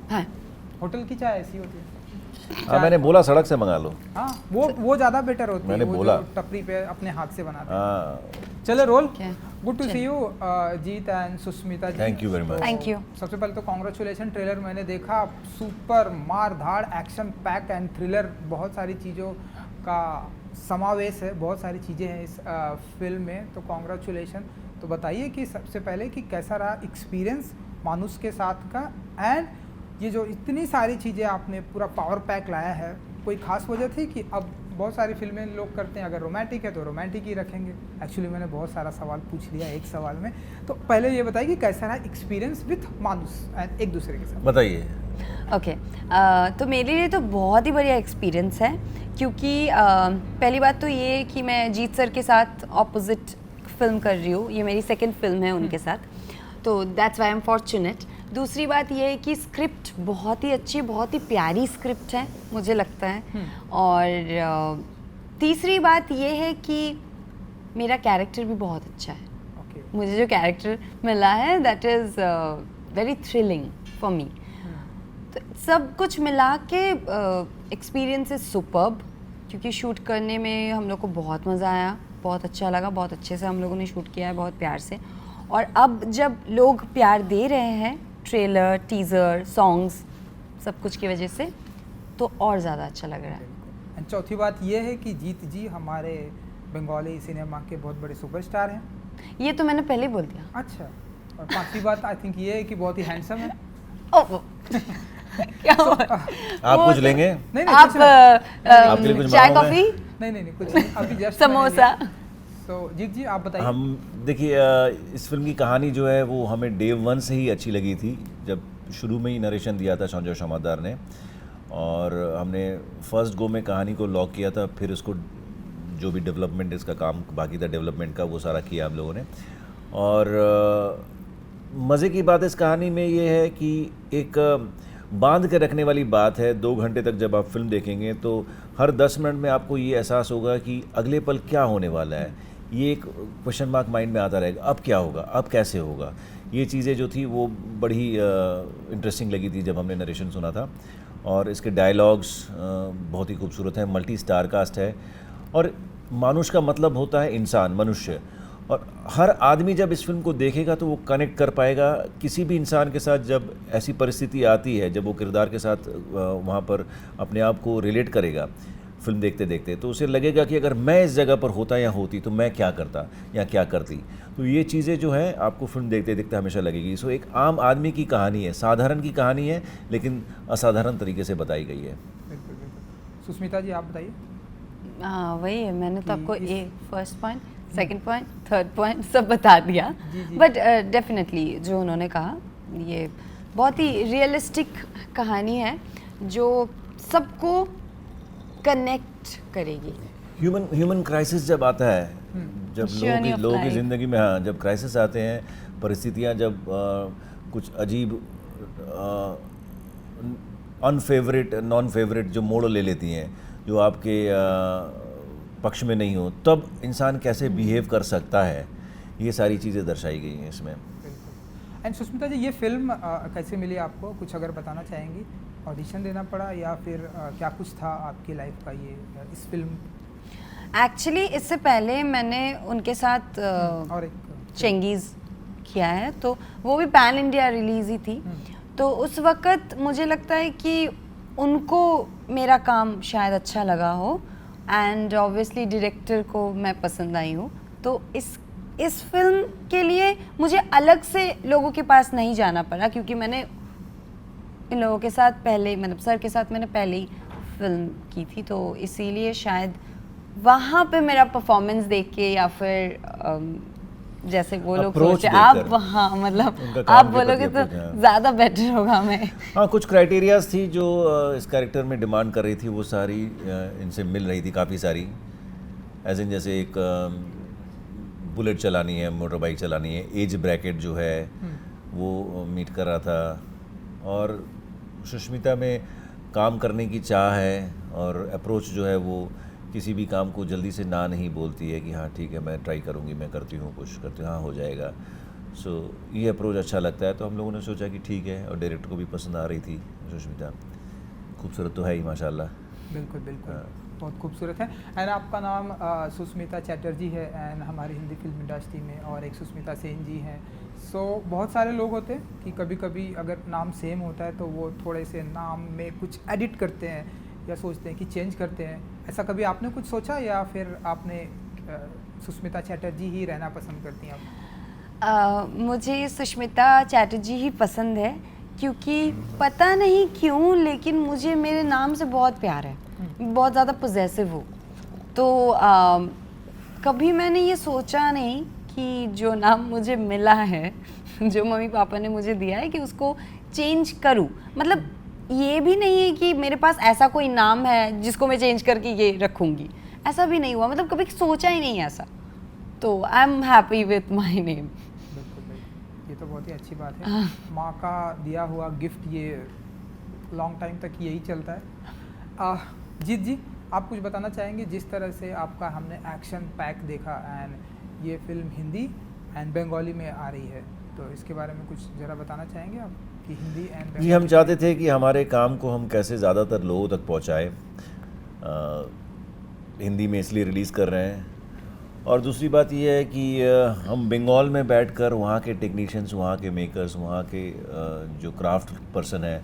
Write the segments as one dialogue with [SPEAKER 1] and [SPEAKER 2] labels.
[SPEAKER 1] हाँ
[SPEAKER 2] होटल की चाय ऐसी होती है।
[SPEAKER 3] हाँ, मैंने बोला सड़क से मंगा लो।
[SPEAKER 2] हाँ वो ज़्यादा बेटर होती है,
[SPEAKER 3] मैंने
[SPEAKER 2] वो
[SPEAKER 3] बोला।
[SPEAKER 2] जो टपरी पे अपने हाथ से बनाते हैं।
[SPEAKER 3] हाँ,
[SPEAKER 2] चलो रोल।
[SPEAKER 1] क्या?
[SPEAKER 2] Good to see you Jeet and Sushmita ji.
[SPEAKER 3] Thank you very much.
[SPEAKER 1] Thank you.
[SPEAKER 2] सबसे पहले तो कॉन्ग्रेचुलेशन, ट्रेलर मैंने देखा, सुपर मार धाड़ एक्शन पैक एंड थ्रिलर, बहुत सारी चीज़ों का समावेश है, बहुत सारी चीज़ें हैं इस फिल्म में, तो कॉन्ग्रेचुलेशन। तो बताइए कि सबसे पहले कि कैसा रहा एक्सपीरियंस मानुष के साथ का, एंड ये जो इतनी सारी चीज़ें आपने पूरा पावर पैक लाया है, कोई खास वजह थी कि अब बहुत सारी फिल्में लोग करते हैं अगर रोमांटिक है तो रोमांटिक ही रखेंगे। एक्चुअली मैंने बहुत सारा सवाल पूछ लिया एक सवाल में, तो पहले ये बताइए कि कैसा रहा एक्सपीरियंस विथ मानुष एंड एक दूसरे के साथ।
[SPEAKER 3] बताइए।
[SPEAKER 1] ओके तो मेरे लिए तो बहुत ही बढ़िया एक्सपीरियंस है, क्योंकि पहली बात तो ये है कि मैं जीत सर के साथ ऑपोजिट फिल्म कर रही हूँ, ये मेरी सेकंड फिल्म है उनके साथ, तो that's why I am fortunate. दूसरी बात ये है कि स्क्रिप्ट बहुत ही अच्छी, बहुत ही प्यारी स्क्रिप्ट है मुझे लगता है, और तीसरी बात ये है कि मेरा कैरेक्टर भी बहुत अच्छा है।
[SPEAKER 2] ओके
[SPEAKER 1] मुझे जो कैरेक्टर मिला है that is very thrilling for me. तो सब कुछ मिला के एक्सपीरियंस इज सुपर्ब, क्योंकि शूट करने में हम लोग को बहुत मज़ा आया, बहुत अच्छा लगा, बहुत अच्छे से हम लोगों ने शूट किया है, बहुत प्यार से। और अब जब लोग प्यार दे रहे हैं ट्रेलर, टीज़र, सॉन्ग्स, सब कुछ की वजह से, तो और ज़्यादा अच्छा लग रहा है।
[SPEAKER 2] एंड चौथी बात ये है कि जीत जी हमारे बंगाली सिनेमा के बहुत बड़े सुपरस्टार हैं।
[SPEAKER 1] ये तो मैंने पहले ही बोल दिया।
[SPEAKER 2] अच्छा, और पांचवी बात आई थिंक ये है कि बहुत ही हैंडसम है।
[SPEAKER 1] ओह क्या हुआ?
[SPEAKER 3] आप कुछ लेंगे?
[SPEAKER 2] नहीं नहीं
[SPEAKER 1] आप
[SPEAKER 2] कुछ नहीं।
[SPEAKER 3] आपके लिए कुछ
[SPEAKER 1] चाय
[SPEAKER 3] मंगाऊं
[SPEAKER 1] कॉफी,
[SPEAKER 2] नहीं नहीं नहीं कुछ नहीं, अभी जस्ट
[SPEAKER 1] समोसा।
[SPEAKER 2] तो जीत जी आप बताइए।
[SPEAKER 3] हम देखिए, इस फिल्म की कहानी जो है वो हमें डे वन से ही अच्छी लगी थी, जब शुरू में ही नरेशन दिया था संजय समादार ने, और हमने फर्स्ट गो में कहानी को लॉक किया था, फिर उसको जो भी डेवलपमेंट इसका काम बाकी था डेवलपमेंट का, वो सारा किया हम लोगों ने। और मज़े की बात इस कहानी में ये है कि एक बांध के रखने वाली बात है। 2 घंटे तक जब आप फिल्म देखेंगे तो हर 10 मिनट में आपको ये एहसास होगा कि अगले पल क्या होने वाला है, ये एक क्वेश्चन मार्क माइंड में आता रहेगा, अब क्या होगा, अब कैसे होगा। ये चीज़ें जो थी वो बड़ी इंटरेस्टिंग लगी थी जब हमने नरेशन सुना था, और इसके डायलॉग्स बहुत ही खूबसूरत हैं, मल्टी स्टार कास्ट है, और मानुष का मतलब होता है इंसान, मनुष्य, और हर आदमी जब इस फिल्म को देखेगा तो वो कनेक्ट कर पाएगा किसी भी इंसान के साथ। जब ऐसी परिस्थिति आती है, जब वो किरदार के साथ वहाँ पर अपने आप को रिलेट करेगा फिल्म देखते देखते, तो उसे लगेगा कि अगर मैं इस जगह पर होता या होती तो मैं क्या करता या क्या करती। तो ये चीज़ें जो हैं आपको फिल्म देखते देखते हमेशा लगेगी। सो एक आम आदमी की कहानी है, साधारण की कहानी है, लेकिन असाधारण तरीके से बताई गई है।
[SPEAKER 2] बिल्कुल बिल्कुल। सुष्मिता जी आप बताइए।
[SPEAKER 1] हाँ वही है, मैंने तो
[SPEAKER 2] कि
[SPEAKER 1] आपको
[SPEAKER 2] इस-
[SPEAKER 1] ये first point, second point, third point सब बता दिया।
[SPEAKER 2] जी, जी।
[SPEAKER 1] बट डेफिनेटली जो उन्होंने कहा, ये बहुत ही रियलिस्टिक कहानी है जो सबको कनेक्ट करेगी।
[SPEAKER 3] ह्यूमन क्राइसिस जब आता है, जब
[SPEAKER 1] Journey of
[SPEAKER 3] लोगों की
[SPEAKER 1] life.
[SPEAKER 3] ज़िंदगी में, हाँ, जब क्राइसिस आते हैं, परिस्थितियाँ जब कुछ अजीब अनफेवरेट नॉन फेवरेट जो मोड़ ले लेती हैं, जो आपके पक्ष में नहीं हो, तब इंसान कैसे बिहेव कर सकता है, ये सारी चीज़ें दर्शाई गई हैं इसमें।
[SPEAKER 2] बिल्कुल। एंड सुष्मिता जी ये फिल्म कैसे मिली आपको, कुछ अगर बताना चाहेंगी? ऑडिशन देना पड़ा या फिर क्या कुछ था आपकी लाइफ का ये इस फिल्म?
[SPEAKER 1] एक्चुअली इससे पहले मैंने उनके साथ
[SPEAKER 2] और एक
[SPEAKER 1] चेंगीज़ किया है, तो वो भी पैन इंडिया रिलीज़ ही थी। तो उस वक़्त मुझे लगता है कि उनको मेरा काम शायद अच्छा लगा हो, एंड ऑब्वियसली डायरेक्टर को मैं पसंद आई हूँ। तो इस फिल्म के लिए मुझे अलग से लोगों के पास नहीं जाना पड़ा, क्योंकि मैंने इन लोगों के साथ पहले, मतलब सर के साथ मैंने पहले ही फिल्म की थी, तो इसीलिए शायद वहाँ पे मेरा परफॉर्मेंस देख के, या फिर जैसे वो लोग
[SPEAKER 3] Approach
[SPEAKER 1] सोचे आप
[SPEAKER 3] देखकर।
[SPEAKER 1] वहाँ, मतलब
[SPEAKER 3] उनका काम
[SPEAKER 1] आप
[SPEAKER 3] के
[SPEAKER 1] बोलोगे
[SPEAKER 3] प्रति
[SPEAKER 1] तो
[SPEAKER 3] approach, हाँ।
[SPEAKER 1] ज़्यादा बेटर होगा मैं।
[SPEAKER 3] हाँ, कुछ क्राइटेरियाज थी जो इस कैरेक्टर में डिमांड कर रही थी, वो सारी इनसे मिल रही थी, काफ़ी सारी। एज इन जैसे एक बुलेट चलानी है, मोटर बाइक चलानी है, एज ब्रैकेट जो है वो मीट कर रहा था, और सुष्मिता में काम करने की चाह है, और अप्रोच जो है वो किसी भी काम को जल्दी से ना नहीं बोलती है कि हाँ ठीक है मैं ट्राई करूँगी, मैं करती हूँ, कोशिश करती हूँ, हाँ हो जाएगा। सो ये अप्रोच अच्छा लगता है, तो हम लोगों ने सोचा कि ठीक है, और डायरेक्टर को भी पसंद आ रही थी सुष्मिता, खूबसूरत तो है ही माशाल्लाह।
[SPEAKER 2] बिल्कुल बिल्कुल,
[SPEAKER 3] हाँ।
[SPEAKER 2] बहुत खूबसूरत है। एंड आपका नाम सुष्मिता चैटर्जी है एंड हमारी हिंदी फिल्म इंडस्ट्री में, और एक सुष्मिता सेन जी हैं। सो बहुत सारे लोग होते हैं कि कभी कभी अगर नाम सेम होता है तो वो थोड़े से नाम में कुछ एडिट करते हैं या सोचते हैं कि चेंज करते हैं। ऐसा कभी आपने कुछ सोचा, या फिर आपने सुष्मिता चैटर्जी ही रहना पसंद करती हैं आप?
[SPEAKER 1] मुझे सुष्मिता चैटर्जी ही पसंद है, क्योंकि पता नहीं क्यों लेकिन मुझे मेरे नाम से बहुत प्यार है, बहुत ज़्यादा पोजेसिव हूँ। तो कभी मैंने ये सोचा नहीं कि जो नाम मुझे मिला है जो मम्मी पापा ने मुझे दिया है कि उसको चेंज करूँ। मतलब ये भी नहीं है कि मेरे पास ऐसा कोई नाम है जिसको मैं चेंज करके ये रखूँगी, ऐसा भी नहीं हुआ। मतलब कभी सोचा ही नहीं ऐसा। तो I am happy with my name.
[SPEAKER 2] बिल्कुल बिल्कुल, ये तो बहुत ही अच्छी बात है। माँ का दिया हुआ गिफ्ट ये लॉन्ग टाइम तक यही चलता है। जीत जी, आप कुछ बताना चाहेंगे? जिस तरह से आपका हमने एक्शन पैक देखा एंड ये फिल्म हिंदी एंड बंगाली में आ रही है, तो इसके बारे में कुछ ज़रा बताना चाहेंगे आप कि हिंदी एंड
[SPEAKER 3] जी, हम चाहते थे कि हमारे काम को हम कैसे ज़्यादातर लोगों तक पहुँचाएँ। हिंदी में इसलिए रिलीज़ कर रहे हैं, और दूसरी बात यह है कि हम बंगाल में बैठकर वहाँ के टेक्नीशियंस, वहाँ के मेकर्स, वहाँ के जो क्राफ्ट पर्सन है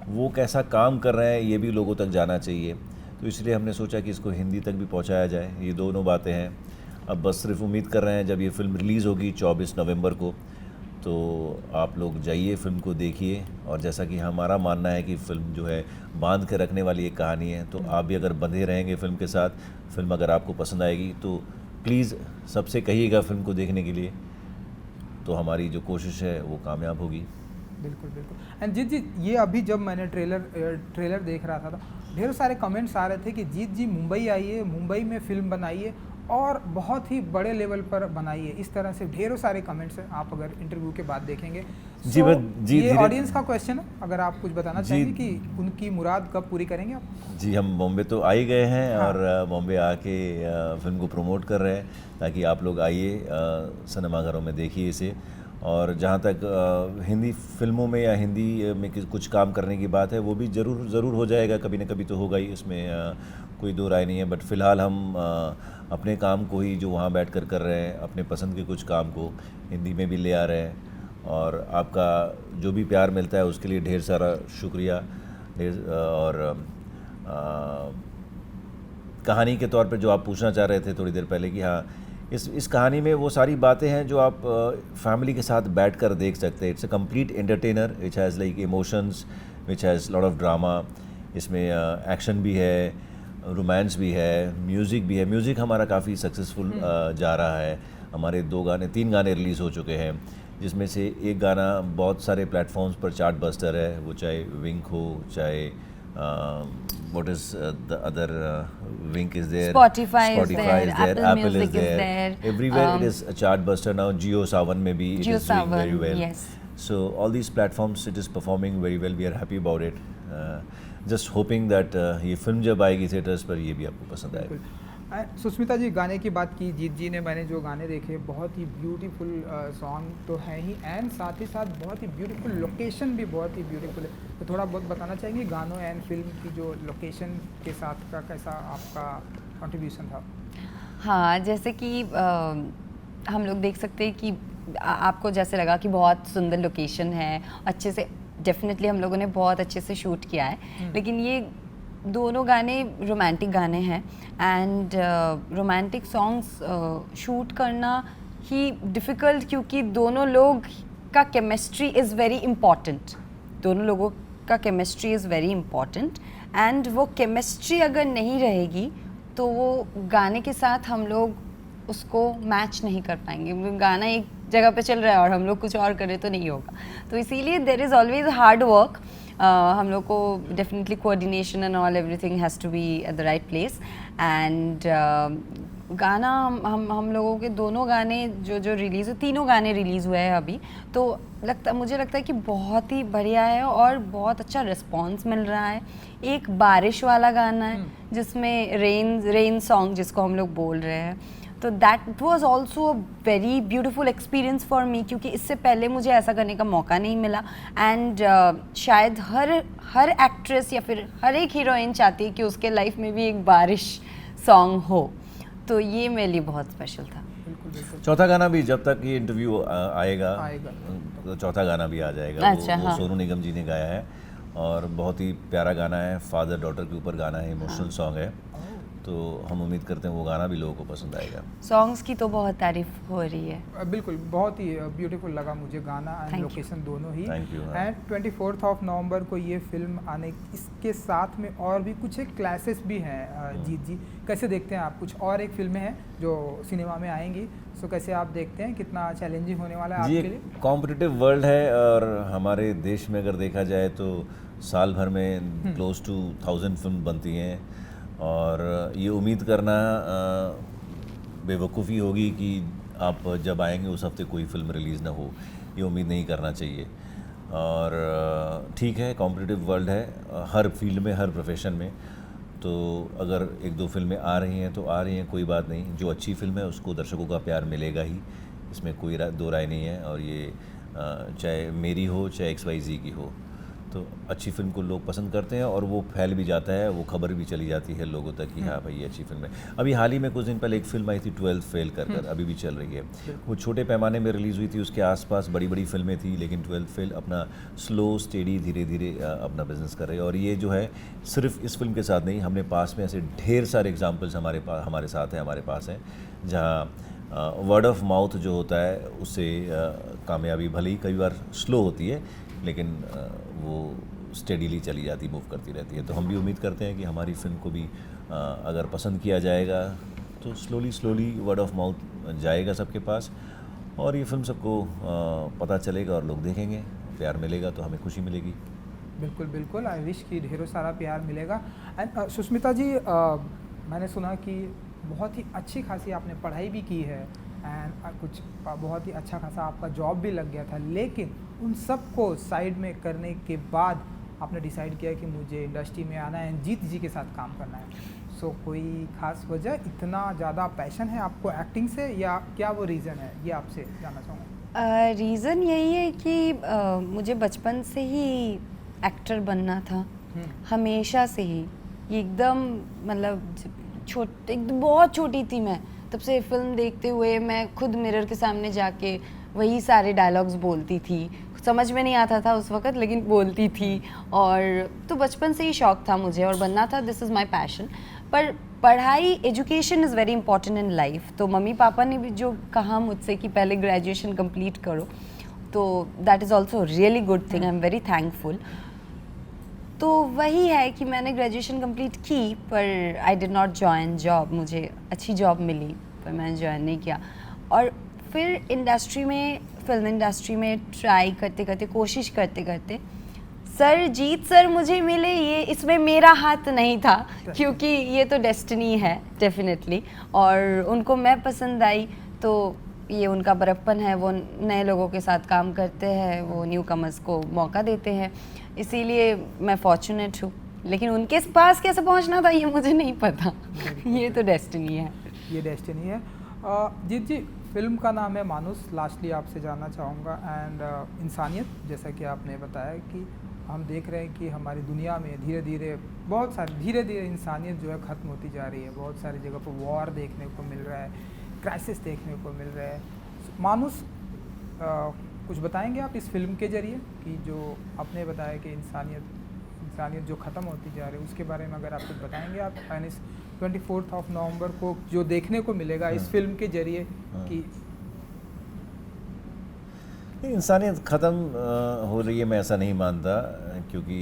[SPEAKER 3] वो कैसा काम कर रहे हैं ये भी लोगों तक जाना चाहिए। तो इसलिए हमने सोचा कि इसको हिंदी तक भी पहुँचाया जाए। ये दोनों बातें हैं। अब बस सिर्फ उम्मीद कर रहे हैं जब ये फ़िल्म रिलीज़ होगी 24 नवंबर को, तो आप लोग जाइए, फ़िल्म को देखिए। और जैसा कि हमारा मानना है कि फ़िल्म जो है बांध के रखने वाली एक कहानी है, तो आप भी अगर बंधे रहेंगे फ़िल्म के साथ, फ़िल्म अगर आपको पसंद आएगी तो प्लीज़ सबसे कहिएगा फ़िल्म को देखने के लिए, तो हमारी जो कोशिश है वो कामयाब होगी।
[SPEAKER 2] बिल्कुल बिल्कुल। एंड जीत जी, ये अभी जब मैंने ट्रेलर देख रहा था तो ढेर सारे कमेंट्स आ रहे थे कि जीत जी मुंबई आइए, मुंबई में फ़िल्म बनाइए और बहुत ही बड़े लेवल पर बनाइए। इस तरह से ढेरों सारे कमेंट्स हैं, आप अगर इंटरव्यू के बाद देखेंगे।
[SPEAKER 3] जी, जी,
[SPEAKER 2] ये ऑडियंस का क्वेश्चन है, अगर आप कुछ बताना चाहेंगे कि उनकी मुराद कब पूरी करेंगे आप?
[SPEAKER 3] जी, हम बॉम्बे तो आ ही गए हैं।
[SPEAKER 2] हाँ।
[SPEAKER 3] और बॉम्बे आके फ़िल्म को प्रमोट कर रहे हैं ताकि आप लोग आइए, सिनेमाघरों में देखिए इसे। और जहाँ तक हिंदी फिल्मों में या हिंदी में कुछ काम करने की बात है, वो भी ज़रूर हो जाएगा, कभी ना कभी तो होगा ही, इसमें कोई दो राय नहीं है। बट फ़िलहाल हम अपने काम को ही जो वहाँ बैठकर कर रहे हैं, अपने पसंद के कुछ काम को हिंदी में भी ले आ रहे हैं। और आपका जो भी प्यार मिलता है उसके लिए ढेर सारा शुक्रिया। और कहानी के तौर पे जो आप पूछना चाह रहे थे थोड़ी देर पहले कि हाँ, इस कहानी में वो सारी बातें हैं जो आप फैमिली के साथ बैठकर देख सकते हैं। It's a complete entertainer which has like emotions, which has lot of drama. इसमें एक्शन भी है, रोमांस भी है, म्यूज़िक भी है। म्यूज़िक हमारा काफ़ी सक्सेसफुल जा रहा है। हमारे 3 गाने रिलीज़ हो चुके हैं, जिसमें से एक गाना बहुत सारे प्लेटफॉर्म्स पर चार्ट बस्टर है, वो चाहे विंक हो, चाहे what is the other Wink is there,
[SPEAKER 1] Spotify is there,
[SPEAKER 3] Apple
[SPEAKER 1] Apple
[SPEAKER 3] is
[SPEAKER 1] Music is
[SPEAKER 3] there.
[SPEAKER 1] there.
[SPEAKER 3] Everywhere it is a chart buster now. Jio Saavn में भी it
[SPEAKER 1] Jio
[SPEAKER 3] is doing very
[SPEAKER 1] Saavn,
[SPEAKER 3] well.
[SPEAKER 1] yes.
[SPEAKER 3] So all these platforms it is performing very well. We are happy about it. Just hoping that ये film जब आएगी theatres पर ये भी आपको पसंद आएगा।
[SPEAKER 2] सुष्मिता जी, गाने की बात की जीत जी ने, मैंने जो गाने देखे बहुत ही ब्यूटीफुल सॉन्ग तो है ही, एंड साथ ही साथ बहुत ही ब्यूटीफुल लोकेशन भी बहुत ही ब्यूटीफुल है। तो थोड़ा बहुत बताना चाहेंगे गानों एंड फिल्म की जो लोकेशन के साथ का कैसा आपका कंट्रीब्यूशन था?
[SPEAKER 1] हाँ, जैसे कि हम लोग देख सकते हैं कि आपको जैसे लगा कि बहुत सुंदर लोकेशन है, अच्छे से डेफिनेटली हम लोगों ने बहुत अच्छे से शूट किया है। लेकिन ये दोनों गाने रोमांटिक गाने हैं एंड रोमांटिक सॉन्ग्स शूट करना ही डिफ़िकल्ट, क्योंकि दोनों लोग का केमिस्ट्री इज़ वेरी इम्पॉर्टेंट। दोनों लोगों का chemistry is very important, and वो केमिस्ट्री अगर नहीं रहेगी तो वो गाने के साथ हम लोग उसको मैच नहीं कर पाएंगे। गाना एक जगह पे चल रहा है और हम लोग कुछ और करें तो नहीं होगा। तो इसीलिए there is always hard work. हम लोग को definitely coordination and all everything has to be at the right place. And गाना हम लोगों के दोनों गाने जो रिलीज़ हुए, तीनों गाने रिलीज़ हुए हैं अभी, तो मुझे लगता है कि बहुत ही बढ़िया है और बहुत अच्छा रिस्पॉन्स मिल रहा है। एक बारिश वाला गाना है जिसमें रेन सॉन्ग जिसको हम लोग बोल रहे हैं, तो that was also a very beautiful experience for me, क्योंकि इससे पहले मुझे ऐसा करने का मौका नहीं मिला। एंड शायद हर एक्ट्रेस या फिर हर एक हीरोइन चाहती है कि उसके लाइफ में भी एक बारिश सॉन्ग हो, तो ये मेरे लिए बहुत स्पेशल था।
[SPEAKER 2] बिल्कुल बिल्कुल।
[SPEAKER 3] चौथा गाना भी जब तक ये इंटरव्यू आएगा तो चौथा गाना भी आ जाएगा।
[SPEAKER 1] अच्छा,
[SPEAKER 3] वो
[SPEAKER 1] हाँ।
[SPEAKER 3] सोनू निगम जी ने गाया है और बहुत ही प्यारा गाना है, फादर डॉटर के ऊपर गाना है, इमोशनल सॉन्ग है। तो हम उम्मीद करते हैं वो गाना भी लोगों को पसंद आएगा।
[SPEAKER 1] सॉन्ग्स की तो बहुत तारीफ हो रही है।
[SPEAKER 2] बिल्कुल, बहुत ही ब्यूटीफुल लगा मुझे गाना एंड
[SPEAKER 1] Thank you.
[SPEAKER 2] लोकेशन दोनों ही।
[SPEAKER 3] Thank you, हाँ।
[SPEAKER 2] एंड 24 ऑफ नवंबर को ये फिल्म आने, इसके साथ में और भी कुछ एक क्लासेस भी हैं। जीत जी, कैसे देखते हैं आप? कुछ और एक फिल्में हैं जो सिनेमा में आएंगी, सो कैसे आप देखते हैं, कितना चैलेंजिंग होने वाला है
[SPEAKER 3] जी,
[SPEAKER 2] आपके
[SPEAKER 3] एक
[SPEAKER 2] लिए?
[SPEAKER 3] कॉम्पिटिटिव वर्ल्ड है और हमारे देश में अगर देखा जाए तो साल भर में क्लोज टू 1000 फिल्म बनती हैं और ये उम्मीद करना बेवकूफ़ी होगी कि आप जब आएंगे उस हफ्ते कोई फिल्म रिलीज़ ना हो, ये उम्मीद नहीं करना चाहिए। और ठीक है, कॉम्पिटिटिव वर्ल्ड है हर फील्ड में, हर प्रोफेशन में। तो अगर एक दो फिल्में आ रही हैं तो आ रही हैं, कोई बात नहीं। जो अच्छी फिल्म है उसको दर्शकों का प्यार मिलेगा ही, इसमें कोई दो राय नहीं है। और ये चाहे मेरी हो चाहे XYZ की हो, तो अच्छी फिल्म को लोग पसंद करते हैं और वो फैल भी जाता है, वो खबर भी चली जाती है लोगों तक कि हाँ भाई ये अच्छी फिल्म है। अभी हाल ही में कुछ दिन पहले एक फिल्म आई थी 12th फेल कर, अभी भी चल रही है। वो छोटे पैमाने में रिलीज़ हुई थी, उसके आसपास बड़ी बड़ी फिल्में थी, लेकिन 12th फेल अपना स्लो स्टेडी धीरे धीरे अपना बिजनेस कर रही है। और ये जो है सिर्फ इस फिल्म के साथ नहीं, हमने पास में ऐसे ढेर सारे एग्जाम्पल्स हमारे साथ हैं, हमारे पास हैं, जहाँ वर्ड ऑफ माउथ जो होता है उससे कामयाबी भले ही कई बार स्लो होती है, लेकिन वो स्टेडीली चली जाती, मूव करती रहती है। तो हम भी उम्मीद करते हैं कि हमारी फिल्म को भी अगर पसंद किया जाएगा तो स्लोली वर्ड ऑफ माउथ जाएगा सबके पास और ये फिल्म सबको पता चलेगा और लोग देखेंगे, प्यार मिलेगा तो हमें खुशी मिलेगी।
[SPEAKER 2] बिल्कुल बिल्कुल, आई विश कि ढेरों सारा प्यार मिलेगा। एंड सुष्मिता जी, मैंने सुना कि बहुत ही अच्छी खासी आपने पढ़ाई भी की है एंड कुछ बहुत ही अच्छा खासा आपका जॉब भी लग गया था, लेकिन उन सब को साइड में करने के बाद आपने डिसाइड किया कि मुझे इंडस्ट्री में आना है, जीत जी के साथ काम करना है। सो कोई ख़ास वजह, इतना ज़्यादा पैशन है आपको एक्टिंग से या क्या वो रीज़न है, ये आपसे जानना चाहूँगा।
[SPEAKER 1] रीज़न यही है कि मुझे बचपन से ही एक्टर बनना था, हमेशा से ही। ये एकदम मतलब एकदम बहुत छोटी थी मैं, तब से फिल्म देखते हुए मैं खुद मिरर के सामने जाके वही सारे डायलॉग्स बोलती थी। समझ में नहीं आता था उस वक़्त, लेकिन बोलती थी। और तो बचपन से ही शौक़ था मुझे और बनना था, दिस इज़ माय पैशन। पर पढ़ाई, education is very important in life. तो मम्मी पापा ने भी जो कहा मुझसे कि पहले ग्रेजुएशन कंप्लीट करो, तो that is also really good thing, I am very thankful. तो वही है कि मैंने ग्रेजुएशन कंप्लीट की, पर I did not join job. मुझे अच्छी जॉब मिली पर मैंने ज्वाइन नहीं किया। और फिर इंडस्ट्री में, फिल्म इंडस्ट्री में ट्राई करते करते, कोशिश करते करते जीत सर मुझे मिले। ये इसमें मेरा हाथ नहीं था, क्योंकि ये तो डेस्टिनी है डेफिनेटली। और उनको मैं पसंद आई, तो ये उनका बड़प्पन है, वो नए लोगों के साथ काम करते हैं, वो न्यू कमर्स को मौका देते हैं, इसीलिए मैं फॉर्चुनेट हूँ। लेकिन उनके पास कैसे पहुँचना था ये मुझे नहीं पता। ये तो डेस्टिनी है,
[SPEAKER 2] ये डेस्टिनी है। जीत जी, फिल्म का नाम है मानुस। लास्टली आपसे जानना चाहूँगा एंड इंसानियत, जैसा कि आपने बताया कि हम देख रहे हैं कि हमारी दुनिया में धीरे धीरे इंसानियत जो है ख़त्म होती जा रही है। बहुत सारी जगह पर वॉर देखने को मिल रहा है, क्राइसिस देखने को मिल रहा है। मानुस, कुछ बताएंगे आप इस फिल्म के ज़रिए कि जो आपने बताया कि इंसानियत जो ख़त्म होती जा रही है, उसके बारे में अगर आप कुछ बताएंगे आप, एंड इस 24 ऑफ नवंबर को जो देखने को मिलेगा इस फिल्म के ज़रिए कि
[SPEAKER 3] इंसानियत ख़त्म हो रही है, मैं ऐसा नहीं मानता, क्योंकि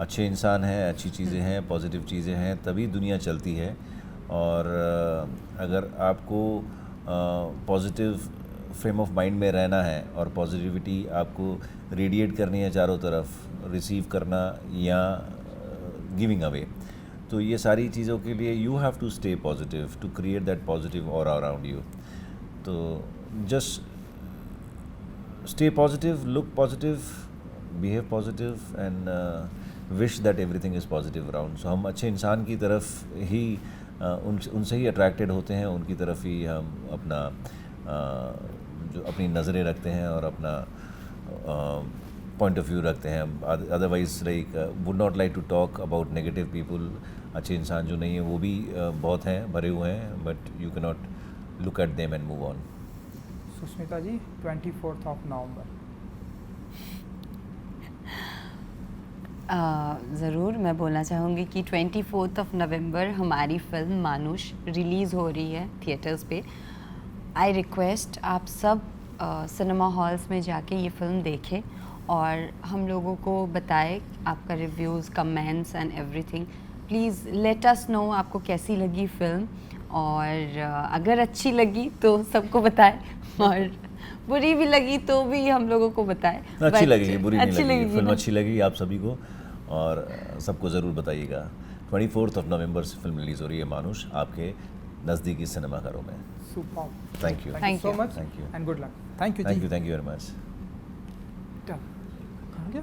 [SPEAKER 3] अच्छे इंसान हैं, अच्छी चीज़ें हैं, पॉजिटिव चीज़ें हैं, तभी दुनिया चलती है। और अगर आपको पॉजिटिव फ्रेम ऑफ माइंड में रहना है और पॉजिटिविटी आपको रेडिएट करनी है चारों तरफ, रिसीव करना या गिविंग अवे, तो ये सारी चीज़ों के लिए you have to stay positive to create that positive aura around you. तो just stay positive, look positive, behave positive and wish that everything is positive around. So हम अच्छे इंसान की तरफ ही उनसे ही अट्रैक्टेड होते हैं, उनकी तरफ ही हम अपना जो अपनी नज़रें रखते हैं और अपना पॉइंट ऑफ व्यू रखते हैं. Otherwise like would not like to talk about negative people. अच्छे इंसान जो नहीं है वो भी बहुत हैं, भरे हुए हैं, but you can not look at them and move on.
[SPEAKER 2] Sushmita ji 24 नवंबर.
[SPEAKER 1] ज़रूर मैं बोलना चाहूँगी कि 24 नवंबर हमारी फ़िल्म मानुष रिलीज़ हो रही है थिएटर्स पे. आई रिक्वेस्ट आप सब सिनेमा हॉल्स में जाके ये फ़िल्म देखें और हम लोगों को बताएं आपका reviews, comments and everything. Please let us know आपको कैसी लगी फ़िल्म, और अगर अच्छी लगी तो सबको बताएं, और बुरी भी लगी तो भी हम लोगों को बताएं.
[SPEAKER 3] अच्छी लगेगी, बुरी नहीं लगेगी. फिल्म अच्छी लगी आप सभी को और सबको ज़रूर बताइएगा. 24 नवंबर से फिल्म रिलीज़ हो रही है मानुष आपके नज़दीकी सिनेमाघरों में.
[SPEAKER 2] Super.
[SPEAKER 3] Thank you.
[SPEAKER 2] Thank you so much.
[SPEAKER 3] Thank you.
[SPEAKER 2] And good luck. Thank you.
[SPEAKER 3] Thank you very much.
[SPEAKER 2] कहाँ गया?